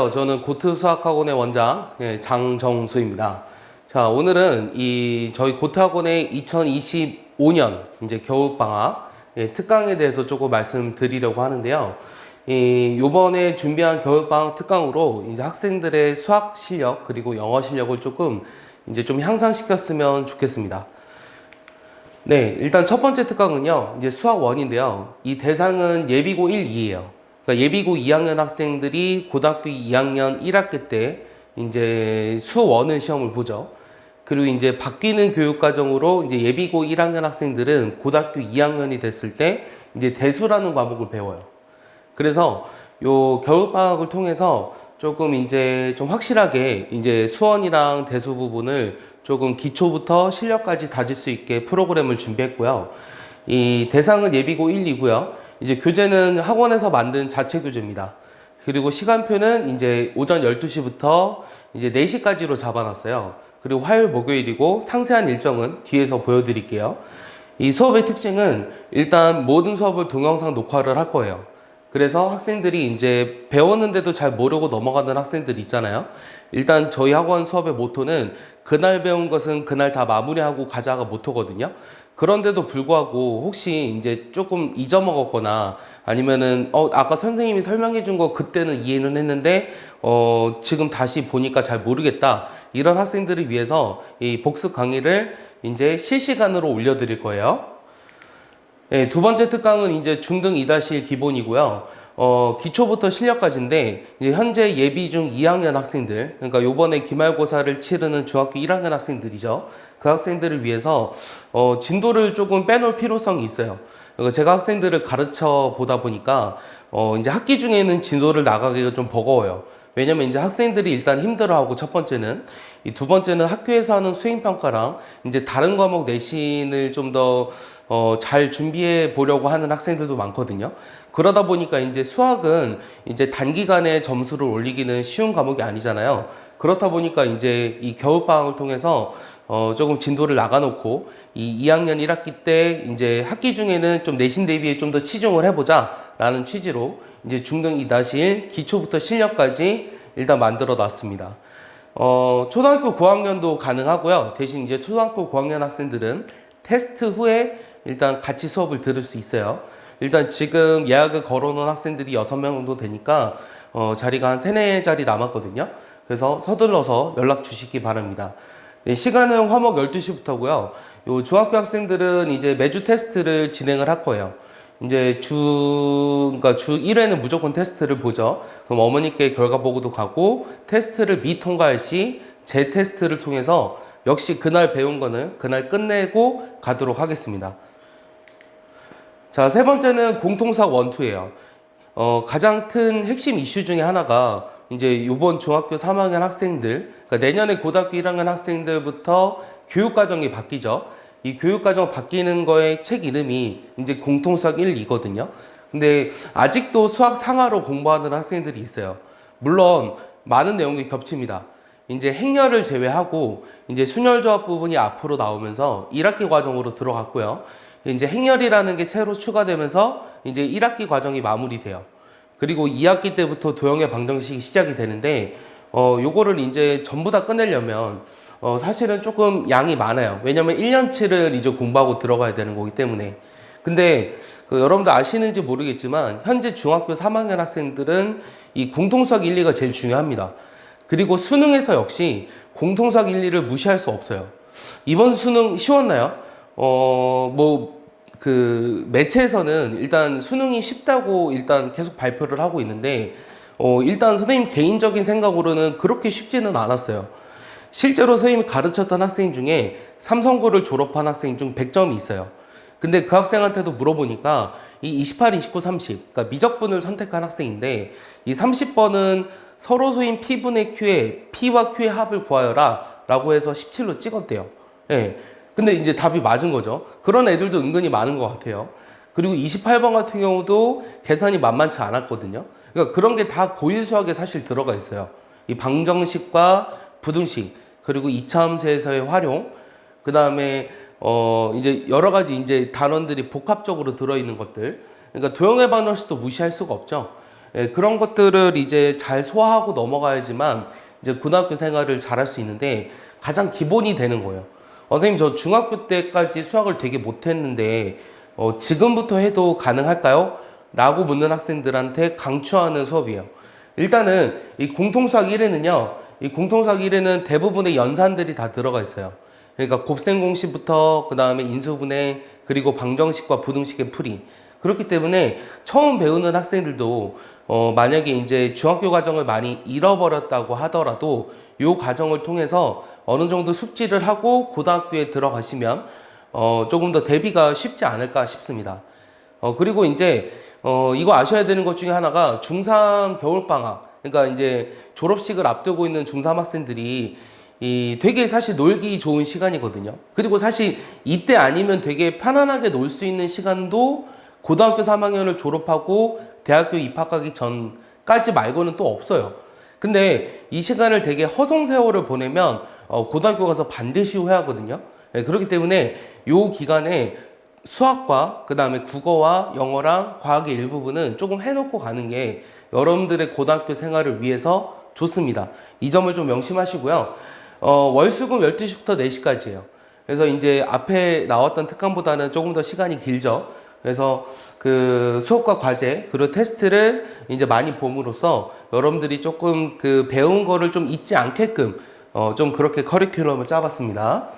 안녕하세요. 저는 고트 수학학원의 원장 장정수입니다. 자, 오늘은 저희 고트 학원의 2025년 이제 겨울방학 특강에 대해서 조금 말씀드리려고 하는데요. 요번에 준비한 겨울방학 특강으로 이제 학생들의 수학 실력 그리고 영어 실력을 조금 이제 좀 향상시켰으면 좋겠습니다. 네, 일단 첫 번째 특강은요, 이제 수학 1인데요. 이 대상은 예비고 1, 2예요. 그러니까 예비고 2학년 학생들이 고등학교 2학년 1학기 때 이제 수 1을 시험을 보죠. 그리고 이제 바뀌는 교육과정으로 이제 예비고 1학년 학생들은 고등학교 2학년이 됐을 때 이제 대수라는 과목을 배워요. 그래서 요 겨울방학을 통해서 조금 이제 좀 확실하게 이제 수원이랑 대수 부분을 조금 기초부터 실력까지 다질 수 있게 프로그램을 준비했고요. 이 대상은 예비고 1, 2고요. 이제 교재는 학원에서 만든 자체 교재입니다. 그리고 시간표는 이제 오전 12시부터 이제 4시까지로 잡아놨어요. 그리고 화요일, 목요일이고 상세한 일정은 뒤에서 보여드릴게요. 이 수업의 특징은 일단 모든 수업을 동영상 녹화를 할 거예요. 그래서 학생들이 이제 배웠는데도 잘 모르고 넘어가는 학생들 있잖아요. 일단 저희 학원 수업의 모토는 그날 배운 것은 그날 다 마무리하고 가자가 모토거든요. 그런데도 불구하고 혹시 이제 조금 잊어먹었거나 아니면은 아까 선생님이 설명해 준 거 그때는 이해는 했는데 지금 다시 보니까 잘 모르겠다. 이런 학생들을 위해서 이 복습 강의를 이제 실시간으로 올려드릴 거예요. 네, 두 번째 특강은 이제 중등 2-1 기본이고요. 기초부터 실력까지인데, 이제 현재 예비 중 2학년 학생들, 그러니까 요번에 기말고사를 치르는 중학교 1학년 학생들이죠. 그 학생들을 위해서, 진도를 조금 빼놓을 필요성이 있어요. 그러니까 제가 학생들을 가르쳐 보다 보니까, 이제 학기 중에는 진도를 나가기가 좀 버거워요. 왜냐면 이제 학생들이 일단 힘들어하고 첫 번째는 이 두 번째는 학교에서 하는 수행평가랑 이제 다른 과목 내신을 좀 더 잘 준비해 보려고 하는 학생들도 많거든요. 그러다 보니까 이제 수학은 이제 단기간에 점수를 올리기는 쉬운 과목이 아니잖아요. 그렇다 보니까 이제 이 겨울방학을 통해서 조금 진도를 나가놓고 이 2학년 1학기 때 이제 학기 중에는 좀 내신 대비에 좀 더 치중을 해보자 라는 취지로 이제 중등 2-1 기초부터 실력까지 일단 만들어 놨습니다. 초등학교 9학년도 가능하고요. 대신 이제 초등학교 9학년 학생들은 테스트 후에 일단 같이 수업을 들을 수 있어요. 일단 지금 예약을 걸어놓은 학생들이 6명 정도 되니까 자리가 한 3, 4자리 남았거든요. 그래서 서둘러서 연락 주시기 바랍니다. 네, 시간은 화목 12시부터고요. 요 중학교 학생들은 이제 매주 테스트를 진행을 할 거예요. 이제 그러니까 주 1회는 무조건 테스트를 보죠. 그럼 어머니께 결과 보고도 가고 테스트를 미통과할 시 재테스트를 통해서 역시 그날 배운 거는 그날 끝내고 가도록 하겠습니다. 자, 세 번째는 공통수학 1, 2예요. 가장 큰 핵심 이슈 중에 하나가 이제 요번 중학교 3학년 학생들, 그러니까 내년에 고등학교 1학년 학생들부터 교육과정이 바뀌죠. 이 교육과정 바뀌는 거의 책 이름이 이제 공통수학 1, 2거든요. 근데 아직도 수학 상하로 공부하는 학생들이 있어요. 물론 많은 내용이 겹칩니다. 이제 행렬을 제외하고 이제 순열조합 부분이 앞으로 나오면서 1학기 과정으로 들어갔고요. 이제 행렬이라는 게 새로 추가되면서 이제 1학기 과정이 마무리돼요. 그리고 2학기 때부터 도형의 방정식이 시작이 되는데 요거를 이제 전부 다 끝내려면 사실은 조금 양이 많아요. 왜냐면 1년치를 이제 공부하고 들어가야 되는 거기 때문에. 근데 여러분들 아시는지 모르겠지만 현재 중학교 3학년 학생들은 이 공통수학 1, 2가 제일 중요합니다. 그리고 수능에서 역시 공통수학 1, 2를 무시할 수 없어요. 이번 수능 쉬웠나요? 매체에서는 일단 수능이 쉽다고 일단 계속 발표를 하고 있는데, 일단 선생님 개인적인 생각으로는 그렇게 쉽지는 않았어요. 실제로 선생님이 가르쳤던 학생 중에 삼성고를 졸업한 학생 중 100점이 있어요. 근데 그 학생한테도 물어보니까 이 28, 29, 30, 그러니까 미적분을 선택한 학생인데 이 30번은 서로 소인 P분의 Q에 P와 Q의 합을 구하여라 라고 해서 17로 찍었대요. 예. 근데 이제 답이 맞은 거죠. 그런 애들도 은근히 많은 것 같아요. 그리고 28번 같은 경우도 계산이 만만치 않았거든요. 그러니까 그런 게 다 고1 수학에 사실 들어가 있어요. 이 방정식과 부등식, 그리고 이차함수에서의 활용, 그 다음에 이제 여러 가지 이제 단원들이 복합적으로 들어있는 것들. 그러니까 도형의 방정식도 무시할 수가 없죠. 예, 그런 것들을 이제 잘 소화하고 넘어가야지만 이제 고등학교 생활을 잘할 수 있는데 가장 기본이 되는 거예요. 선생님 저 중학교 때까지 수학을 되게 못했는데 지금부터 해도 가능할까요? 라고 묻는 학생들한테 강추하는 수업이에요. 일단은 이 공통수학 1에는요, 이 공통수학 1에는 대부분의 연산들이 다 들어가 있어요. 그러니까 곱셈공식부터 그 다음에 인수분해 그리고 방정식과 부등식의 풀이. 그렇기 때문에 처음 배우는 학생들도 만약에 이제 중학교 과정을 많이 잃어버렸다고 하더라도 이 과정을 통해서 어느 정도 숙지를 하고 고등학교에 들어가시면 조금 더 대비가 쉽지 않을까 싶습니다. 그리고 이제 이거 아셔야 되는 것 중에 하나가 중3 겨울방학, 그러니까 이제 졸업식을 앞두고 있는 중3 학생들이 되게 사실 놀기 좋은 시간이거든요. 그리고 사실 이때 아니면 되게 편안하게 놀 수 있는 시간도 고등학교 3학년을 졸업하고 대학교 입학하기 전까지 말고는 또 없어요. 근데 이 시간을 되게 허송세월을 보내면 고등학교 가서 반드시 후회하거든요. 네, 그렇기 때문에 이 기간에 수학과 그 다음에 국어와 영어랑 과학의 일부분은 조금 해놓고 가는 게 여러분들의 고등학교 생활을 위해서 좋습니다. 이 점을 좀 명심하시고요. 월수금 12시부터 4시까지예요. 그래서 이제 앞에 나왔던 특강보다는 조금 더 시간이 길죠. 그래서 그 수업과 과제 그리고 테스트를 이제 많이 봄으로써 여러분들이 조금 그 배운 거를 좀 잊지 않게끔 좀 그렇게 커리큘럼을 짜봤습니다.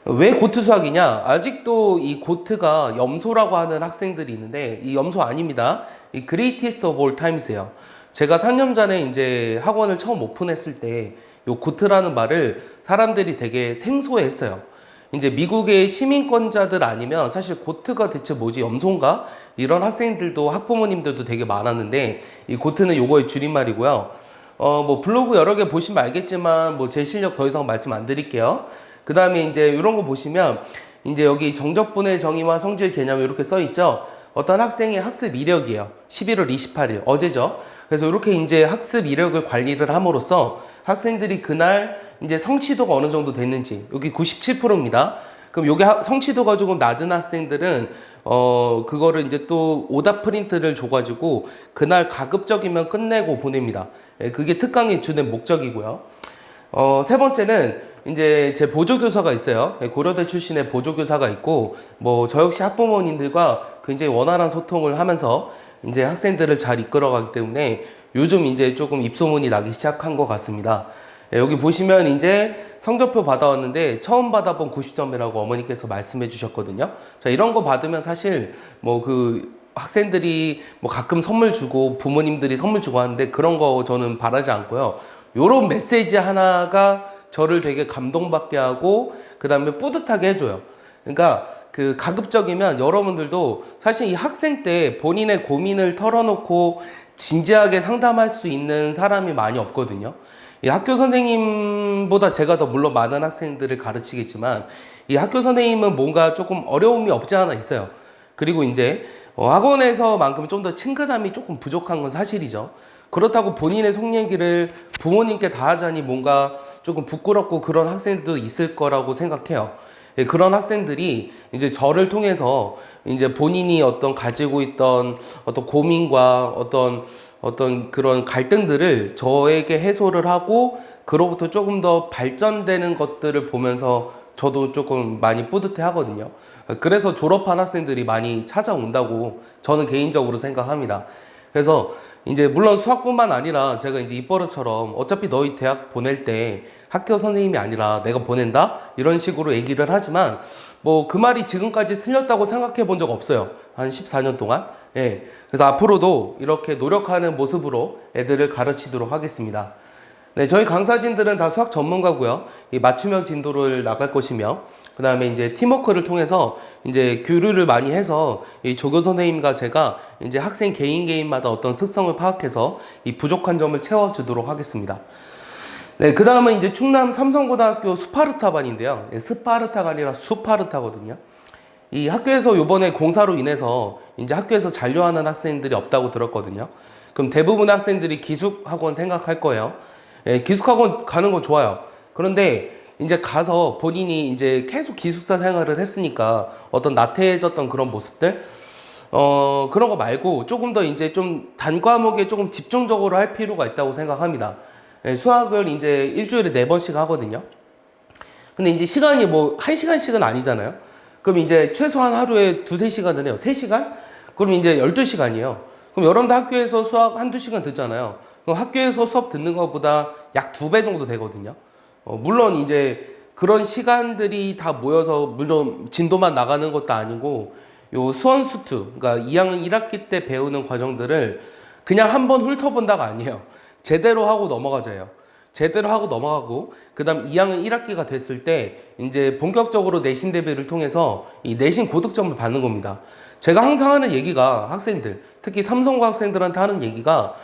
왜 고트 수학이냐? 아직도 이 고트가 염소라고 하는 학생들이 있는데 이 염소 아닙니다. 이 greatest of all times예요. 제가 3년 전에 이제 학원을 처음 오픈했을 때 이 고트라는 말을 사람들이 되게 생소해했어요. 이제 미국의 시민권자들 아니면 사실 고트가 대체 뭐지 염소인가? 이런 학생들도 학부모님들도 되게 많았는데 이 고트는 요거의 줄임말이고요. 뭐 블로그 여러 개 보시면 알겠지만 뭐 제 실력 더 이상 말씀 안 드릴게요. 그 다음에 이제 이런 거 보시면 이제 여기 정적분의 정의와 성질 개념이 이렇게 써 있죠. 어떤 학생의 학습 이력이에요. 11월 28일 어제죠. 그래서 이렇게 이제 학습 이력을 관리를 함으로써 학생들이 그날 이제 성취도가 어느 정도 됐는지 여기 97%입니다. 그럼 여기 성취도가 조금 낮은 학생들은 그거를 이제 또 오답 프린트를 줘가지고 그날 가급적이면 끝내고 보냅니다. 예, 그게 특강의 주된 목적이고요. 세 번째는 이제 제 보조교사가 있어요. 예, 고려대 출신의 보조교사가 있고 뭐 저 역시 학부모님들과 굉장히 원활한 소통을 하면서 이제 학생들을 잘 이끌어가기 때문에 요즘 이제 조금 입소문이 나기 시작한 것 같습니다. 예, 여기 보시면 이제 성적표 받아왔는데 처음 받아본 90점이라고 어머니께서 말씀해 주셨거든요. 자, 이런 거 받으면 사실 뭐 그 학생들이 뭐 가끔 선물 주고 부모님들이 선물 주고 하는데 그런 거 저는 바라지 않고요. 요런 메시지 하나가 저를 되게 감동받게 하고 그 다음에 뿌듯하게 해줘요. 그러니까 그 가급적이면 여러분들도 사실 이 학생 때 본인의 고민을 털어놓고 진지하게 상담할 수 있는 사람이 많이 없거든요. 이 학교 선생님보다 제가 더 물론 많은 학생들을 가르치겠지만 이 학교 선생님은 뭔가 조금 어려움이 없지 않아 있어요. 그리고 이제 학원에서만큼 좀 더 친근함이 조금 부족한 건 사실이죠. 그렇다고 본인의 속 얘기를 부모님께 다 하자니 뭔가 조금 부끄럽고 그런 학생들도 있을 거라고 생각해요. 예, 그런 학생들이 이제 저를 통해서 이제 본인이 어떤 가지고 있던 어떤 고민과 어떤 그런 갈등들을 저에게 해소를 하고 그로부터 조금 더 발전되는 것들을 보면서 저도 조금 많이 뿌듯해 하거든요. 그래서 졸업한 학생들이 많이 찾아온다고 저는 개인적으로 생각합니다. 그래서 이제 물론 수학뿐만 아니라 제가 이제 입버릇처럼 어차피 너희 대학 보낼 때 학교 선생님이 아니라 내가 보낸다? 이런 식으로 얘기를 하지만 뭐 그 말이 지금까지 틀렸다고 생각해 본 적 없어요. 한 14년 동안. 예. 그래서 앞으로도 이렇게 노력하는 모습으로 애들을 가르치도록 하겠습니다. 네, 저희 강사진들은 다 수학 전문가고요. 이 맞춤형 진도를 나갈 것이며, 그 다음에 이제 팀워크를 통해서 이제 교류를 많이 해서 이 조교 선생님과 제가 이제 학생 개인마다 어떤 특성을 파악해서 이 부족한 점을 채워주도록 하겠습니다. 네, 그 다음은 이제 충남 삼성고등학교 스파르타반인데요. 예, 스파르타가 아니라 수파르타거든요. 이 학교에서 요번에 공사로 인해서 이제 학교에서 잔류하는 학생들이 없다고 들었거든요. 그럼 대부분의 학생들이 기숙학원 생각할 거예요. 예, 기숙학원 가는 거 좋아요. 그런데 이제 가서 본인이 이제 계속 기숙사 생활을 했으니까 어떤 나태해졌던 그런 모습들, 그런 거 말고 조금 더 이제 좀 단과목에 조금 집중적으로 할 필요가 있다고 생각합니다. 예, 수학을 이제 일주일에 4번씩 하거든요. 근데 이제 시간이 뭐 1시간씩은 아니잖아요. 그럼 이제 최소한 하루에 2-3시간을 해요. 3시간? 그럼 이제 12시간이에요. 그럼 여러분들 학교에서 수학 1-2시간 듣잖아요. 그럼 학교에서 수업 듣는 것보다 약 2배 정도 되거든요. 물론 이제 그런 시간들이 다 모여서 물론 진도만 나가는 것도 아니고 요 수원수투, 그러니까 2학년 1학기 때 배우는 과정들을 그냥 한번 훑어본다가 아니에요. 제대로 하고 넘어가자요. 제대로 하고 넘어가고 그다음 2학년 1학기가 됐을 때 이제 본격적으로 내신 대비를 통해서 이 내신 고득점을 받는 겁니다. 제가 항상 하는 얘기가 학생들, 특히 삼성고 학생들한테 하는 얘기가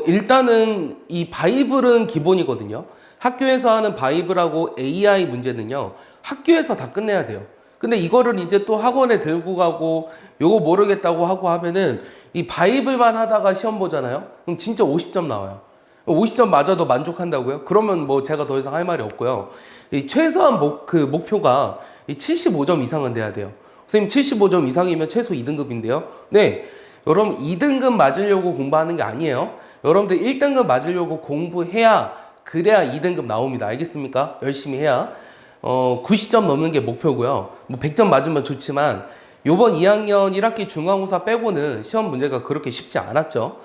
일단은 이 바이블은 기본이거든요. 학교에서 하는 바이블하고 AI 문제는요. 학교에서 다 끝내야 돼요. 근데 이거를 이제 또 학원에 들고 가고 요거 모르겠다고 하고 하면은 이 바이블만 하다가 시험 보잖아요. 그럼 진짜 50점 나와요. 50점 맞아도 만족한다고요? 그러면 뭐 제가 더 이상 할 말이 없고요. 이 최소한 목표가 이 75점 이상은 돼야 돼요. 선생님 75점 이상이면 최소 2등급인데요. 네. 여러분 2등급 맞으려고 공부하는 게 아니에요. 여러분들 1등급 맞으려고 공부해야 그래야 2등급 나옵니다. 알겠습니까? 열심히 해야. 90점 넘는 게 목표고요. 뭐 100점 맞으면 좋지만 요번 2학년 1학기 중간고사 빼고는 시험 문제가 그렇게 쉽지 않았죠.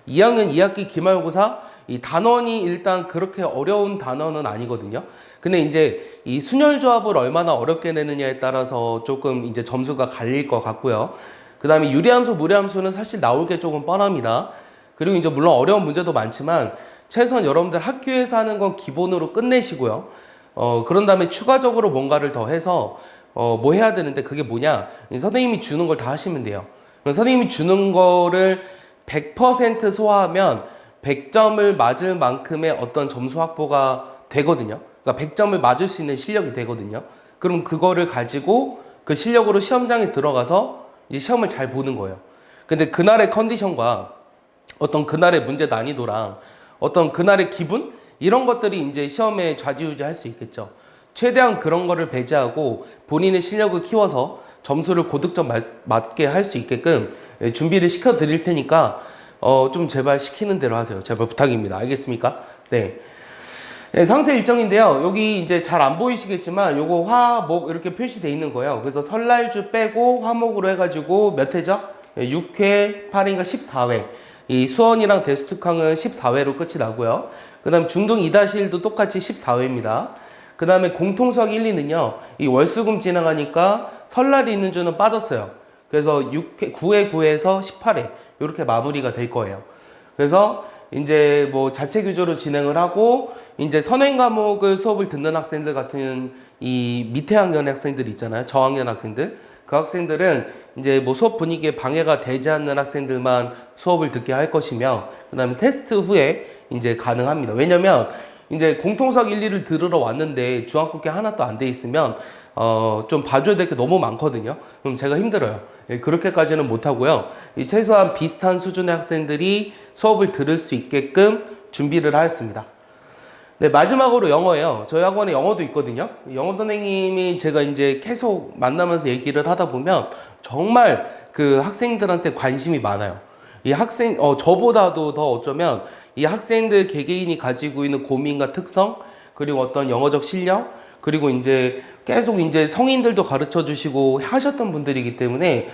2학년 2학기 기말고사 이 단원이 일단 그렇게 어려운 단원은 아니거든요. 근데 이제 이 순열조합을 얼마나 어렵게 내느냐에 따라서 조금 이제 점수가 갈릴 것 같고요. 그 다음에 유리함수, 무리함수는 사실 나올 게 조금 뻔합니다. 그리고 이제 물론 어려운 문제도 많지만 최소한 여러분들 학교에서 하는 건 기본으로 끝내시고요. 그런 다음에 추가적으로 뭔가를 더 해서 뭐 해야 되는데 그게 뭐냐? 선생님이 주는 걸 다 하시면 돼요. 선생님이 주는 거를 100% 소화하면 100점을 맞을 만큼의 어떤 점수 확보가 되거든요. 그러니까 100점을 맞을 수 있는 실력이 되거든요. 그럼 그거를 가지고 그 실력으로 시험장에 들어가서 이제 시험을 잘 보는 거예요. 근데 그날의 컨디션과 어떤 그날의 문제 난이도랑 어떤 그날의 기분? 이런 것들이 이제 시험에 좌지우지 할 수 있겠죠. 최대한 그런 거를 배제하고 본인의 실력을 키워서 점수를 고득점 맞게 할 수 있게끔 준비를 시켜 드릴 테니까 좀 제발 시키는 대로 하세요. 제발 부탁입니다. 알겠습니까? 네. 네, 상세 일정인데요. 여기 이제 잘 안 보이시겠지만 요거 화목 이렇게 표시되어 있는 거예요. 그래서 설날주 빼고 화목으로 해가지고 몇 회죠? 6회, 8회인가 14회. 이 수원이랑 대수특강은 14회로 끝이 나고요. 그 다음 중등 2-1도 똑같이 14회입니다. 그 다음에 공통수학 1, 2는요. 이 월수금 지나가니까 설날이 있는 주는 빠졌어요. 그래서 9회, 9회에서 18회 이렇게 마무리가 될 거예요. 그래서 이제 뭐 자체 규조로 진행을 하고 이제 선행 과목을 수업을 듣는 학생들 같은 이 밑에 학년의 학생들 있잖아요. 저학년 학생들. 그 학생들은 이제 뭐 수업 분위기에 방해가 되지 않는 학생들만 수업을 듣게 할 것이며 그다음에 테스트 후에 이제 가능합니다. 왜냐면 이제 공통수학 1, 2를 들으러 왔는데 중학교 게 하나도 안 돼 있으면 좀 봐줘야 될 게 너무 많거든요. 그럼 제가 힘들어요. 예, 그렇게까지는 못하고요. 최소한 비슷한 수준의 학생들이 수업을 들을 수 있게끔 준비를 하였습니다. 네, 마지막으로 영어예요. 저희 학원에 영어도 있거든요. 영어 선생님이 제가 이제 계속 만나면서 얘기를 하다 보면 정말 그 학생들한테 관심이 많아요. 이 학생, 저보다도 더 어쩌면 이 학생들 개개인이 가지고 있는 고민과 특성, 그리고 어떤 영어적 실력, 그리고 이제 계속 이제 성인들도 가르쳐 주시고 하셨던 분들이기 때문에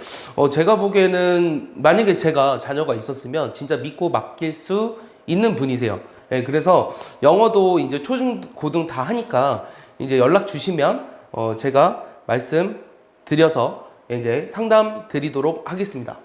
제가 보기에는 만약에 제가 자녀가 있었으면 진짜 믿고 맡길 수 있는 분이세요. 네, 그래서 영어도 이제 초중 고등 다 하니까 이제 연락 주시면 제가 말씀 드려서 이제 상담 드리도록 하겠습니다.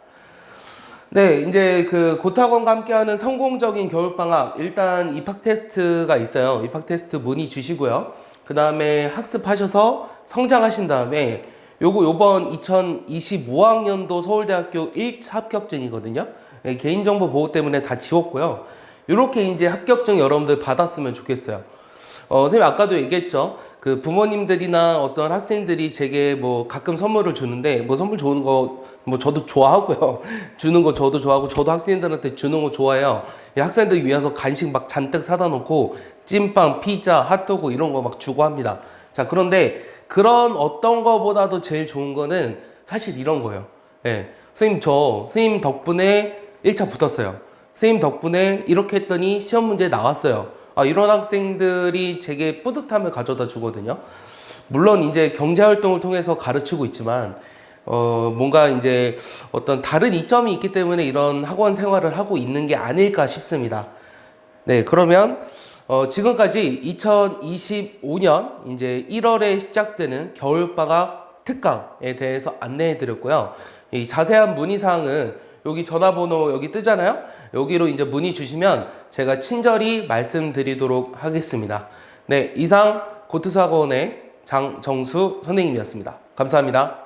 네, 이제 그 고학원과 함께하는 성공적인 겨울방학 일단 입학 테스트가 있어요. 입학 테스트 문의 주시고요. 그 다음에 학습하셔서 성장하신 다음에 요번 2025학년도 서울대학교 1차 합격증이거든요. 네, 개인정보 보호 때문에 다 지웠고요. 이렇게 이제 합격증 여러분들 받았으면 좋겠어요. 선생님 아까도 얘기했죠. 그 부모님들이나 어떤 학생들이 제게 뭐 가끔 선물을 주는데 뭐 선물 주는 거 뭐 저도 좋아하고요. 주는 거 저도 좋아하고 저도 학생들한테 주는 거 좋아해요. 학생들 위해서 간식 막 잔뜩 사다 놓고 찐빵, 피자, 핫도그 이런 거 막 주고 합니다. 자, 그런데 그런 어떤 거보다도 제일 좋은 거는 사실 이런 거예요. 예. 선생님 덕분에 1차 붙었어요. 선생님 덕분에 이렇게 했더니 시험 문제 나왔어요. 이런 학생들이 제게 뿌듯함을 가져다 주거든요. 물론 이제 경제활동을 통해서 가르치고 있지만, 뭔가 이제 어떤 다른 이점이 있기 때문에 이런 학원 생활을 하고 있는 게 아닐까 싶습니다. 네, 그러면 지금까지 2025년 이제 1월에 시작되는 겨울방학 특강에 대해서 안내해 드렸고요. 이 자세한 문의 사항은 여기 전화번호 여기 뜨잖아요. 여기로 이제 문의 주시면 제가 친절히 말씀드리도록 하겠습니다. 네, 이상 고트수학원의 장정수 선생님이었습니다. 감사합니다.